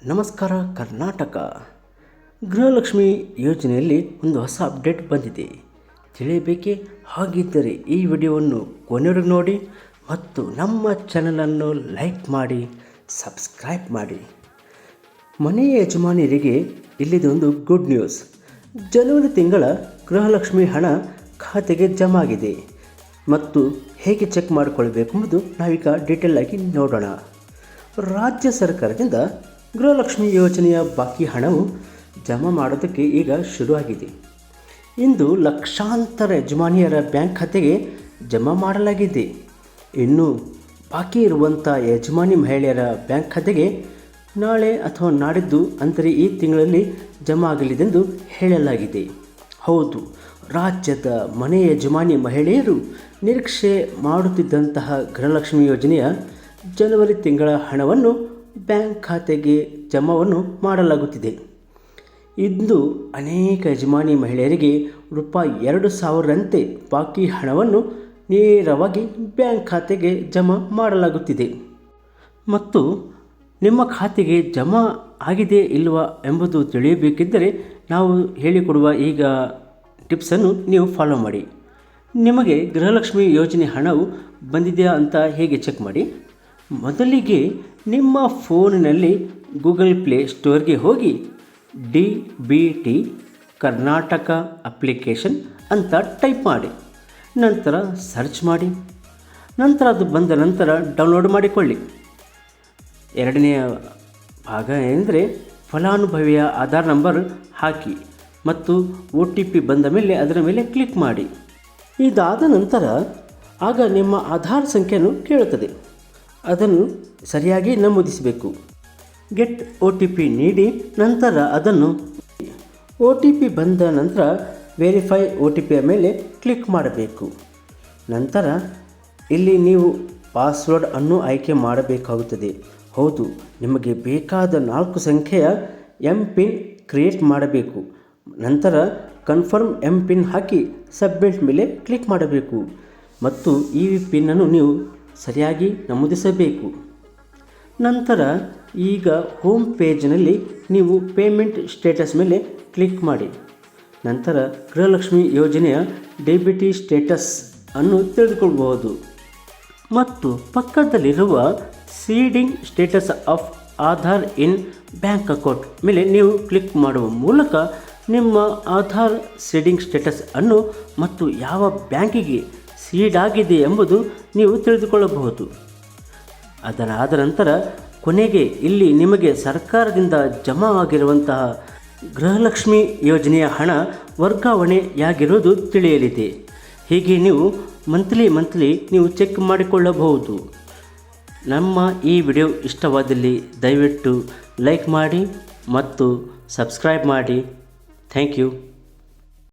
ನಮಸ್ಕಾರ ಕರ್ನಾಟಕ. ಗೃಹಲಕ್ಷ್ಮಿ ಯೋಜನೆಯಲ್ಲಿ ಒಂದು ಹೊಸ ಅಪ್ಡೇಟ್ ಬಂದಿದೆ. ತಿಳಿಯಬೇಕೇ? ಹಾಗಿದ್ದರೆ ಈ ವಿಡಿಯೋವನ್ನು ಕೊನೆವರೆಗೂ ನೋಡಿ ಮತ್ತು ನಮ್ಮ ಚಾನಲನ್ನು ಲೈಕ್ ಮಾಡಿ, ಸಬ್ಸ್ಕ್ರೈಬ್ ಮಾಡಿ. ಮನೆಯ ಯಜಮಾನಿಯರಿಗೆ ಇಲ್ಲಿದೊಂದು ಗುಡ್ ನ್ಯೂಸ್. ಜನವರಿ ತಿಂಗಳ ಗೃಹಲಕ್ಷ್ಮಿ ಹಣ ಖಾತೆಗೆ ಜಮಾ ಆಗಿದೆ ಮತ್ತು ಹೇಗೆ ಚೆಕ್ ಮಾಡಿಕೊಳ್ಳಬೇಕೆಂಬುದು ನಾವೀಗ ಡೀಟೇಲ್ ಆಗಿ ನೋಡೋಣ. ರಾಜ್ಯ ಸರ್ಕಾರದಿಂದ ಗೃಹಲಕ್ಷ್ಮಿ ಯೋಜನೆಯ ಬಾಕಿ ಹಣವು ಜಮಾ ಮಾಡೋದಕ್ಕೆ ಈಗ ಶುರುವಾಗಿದೆ. ಇಂದು ಲಕ್ಷಾಂತರ ಯಜಮಾನಿಯರ ಬ್ಯಾಂಕ್ ಖಾತೆಗೆ ಜಮಾ ಮಾಡಲಾಗಿದೆ. ಇನ್ನು ಬಾಕಿ ಇರುವಂಥ ಯಜಮಾನಿ ಮಹಿಳೆಯರ ಬ್ಯಾಂಕ್ ಖಾತೆಗೆ ನಾಳೆ ಅಥವಾ ನಾಡಿದ್ದು ಅಂದರೆ ಈ ತಿಂಗಳಲ್ಲಿ ಜಮಾ ಆಗಲಿದೆಂದು ಹೇಳಲಾಗಿದೆ. ಹೌದು, ರಾಜ್ಯದ ಮನೆ ಯಜಮಾನಿ ಮಹಿಳೆಯರು ನಿರೀಕ್ಷೆ ಮಾಡುತ್ತಿದ್ದಂತಹ ಗೃಹಲಕ್ಷ್ಮಿ ಯೋಜನೆಯ ಜನವರಿ ತಿಂಗಳ ಹಣವನ್ನು ಬ್ಯಾಂಕ್ ಖಾತೆಗೆ ಜಮಾವನ್ನು ಮಾಡಲಾಗುತ್ತಿದೆ. ಇಂದು ಅನೇಕ ಯಜಮಾನಿ ಮಹಿಳೆಯರಿಗೆ ರೂಪಾಯಿ 2,000ರಂತೆ ಬಾಕಿ ಹಣವನ್ನು ನೇರವಾಗಿ ಬ್ಯಾಂಕ್ ಖಾತೆಗೆ ಜಮಾ ಮಾಡಲಾಗುತ್ತಿದೆ. ಮತ್ತು ನಿಮ್ಮ ಖಾತೆಗೆ ಜಮಾ ಆಗಿದೆ ಇಲ್ಲವಾ ಎಂಬುದು ತಿಳಿಯಬೇಕಿದ್ದರೆ ನಾವು ಹೇಳಿಕೊಡುವ ಈಗ ಟಿಪ್ಸನ್ನು ನೀವು ಫಾಲೋ ಮಾಡಿ. ನಿಮಗೆ ಗೃಹಲಕ್ಷ್ಮಿ ಯೋಜನೆ ಹಣವು ಬಂದಿದೆಯಾ ಅಂತ ಹೇಗೆ ಚೆಕ್ ಮಾಡಿ? ಮೊದಲಿಗೆ ನಿಮ್ಮ ಫೋನಿನಲ್ಲಿ ಗೂಗಲ್ ಪ್ಲೇ ಸ್ಟೋರ್ಗೆ ಹೋಗಿ DBT ಕರ್ನಾಟಕ ಅಪ್ಲಿಕೇಶನ್ ಅಂತ ಟೈಪ್ ಮಾಡಿ, ನಂತರ ಸರ್ಚ್ ಮಾಡಿ, ನಂತರ ಅದು ಬಂದ ನಂತರ ಡೌನ್ಲೋಡ್ ಮಾಡಿಕೊಳ್ಳಿ. ಎರಡನೆಯ ಭಾಗ ಎಂದರೆ ಫಲಾನುಭವಿಯ ಆಧಾರ್ ನಂಬರ್ ಹಾಕಿ ಮತ್ತು OTP ಬಂದ ಮೇಲೆ ಅದರ ಮೇಲೆ ಕ್ಲಿಕ್ ಮಾಡಿ. ಇದಾದ ನಂತರ ಆಗ ನಿಮ್ಮ ಆಧಾರ್ ಸಂಖ್ಯೆಯನ್ನು ಕೇಳುತ್ತದೆ. ಅದನ್ನು ಸರಿಯಾಗಿ ನಮೂದಿಸಬೇಕು. ಗೆಟ್ OTP ನೀಡಿ ನಂತರ ಅದನ್ನು OTP ಬಂದ ನಂತರ ವೆರಿಫೈ OTPಯ ಮೇಲೆ ಕ್ಲಿಕ್ ಮಾಡಬೇಕು. ನಂತರ ಇಲ್ಲಿ ನೀವು ಪಾಸ್ವರ್ಡ್ ಅನ್ನು ಆಯ್ಕೆ ಮಾಡಬೇಕಾಗುತ್ತದೆ. ಹೌದು, ನಿಮಗೆ ಬೇಕಾದ 4 ಸಂಖ್ಯೆಯ MPIN ಕ್ರಿಯೇಟ್ ಮಾಡಬೇಕು. ನಂತರ ಕನ್ಫರ್ಮ್ MPIN ಹಾಕಿ ಸಬ್ಮಿಟ್ ಮೇಲೆ ಕ್ಲಿಕ್ ಮಾಡಬೇಕು ಮತ್ತು ಈ ಪಿನ್ನನ್ನು ನೀವು ಸರಿಯಾಗಿ ನಮೂದಿಸಬೇಕು. ನಂತರ ಈಗ ಹೋಮ್ ಪೇಜ್ನಲ್ಲಿ ನೀವು ಪೇಮೆಂಟ್ ಸ್ಟೇಟಸ್ ಮೇಲೆ ಕ್ಲಿಕ್ ಮಾಡಿ. ನಂತರ ಗೃಹಲಕ್ಷ್ಮಿ ಯೋಜನೆಯ DBT ಸ್ಟೇಟಸ್ ಅನ್ನು ತಿಳಿದುಕೊಳ್ಳಬಹುದು ಮತ್ತು ಪಕ್ಕದಲ್ಲಿರುವ seeding status of Aadhaar in bank account ಮೇಲೆ ನೀವು ಕ್ಲಿಕ್ ಮಾಡುವ ಮೂಲಕ ನಿಮ್ಮ ಆಧಾರ್ ಸೀಡಿಂಗ್ ಸ್ಟೇಟಸ್ ಅನ್ನು ಮತ್ತು ಯಾವ ಬ್ಯಾಂಕಿಗೆ ಸೀಡ್ ಆಗಿದೆ ಎಂಬುದು ನೀವು ತಿಳಿದುಕೊಳ್ಳಬಹುದು. ಅದರಾದ ನಂತರ ಕೊನೆಗೆ ಇಲ್ಲಿ ನಿಮಗೆ ಸರ್ಕಾರದಿಂದ ಜಮಾ ಆಗಿರುವಂತಹ ಗೃಹಲಕ್ಷ್ಮಿ ಯೋಜನೆಯ ಹಣ ವರ್ಗಾವಣೆಯಾಗಿರುವುದು ತಿಳಿಯಲಿದೆ. ಹೀಗೆ ನೀವು ಮಂತ್ಲಿ ನೀವು ಚೆಕ್ ಮಾಡಿಕೊಳ್ಳಬಹುದು. ನಮ್ಮ ಈ ವಿಡಿಯೋ ಇಷ್ಟವಾದಲ್ಲಿ ದಯವಿಟ್ಟು ಲೈಕ್ ಮಾಡಿ ಮತ್ತು ಸಬ್ಸ್ಕ್ರೈಬ್ ಮಾಡಿ. Thank you.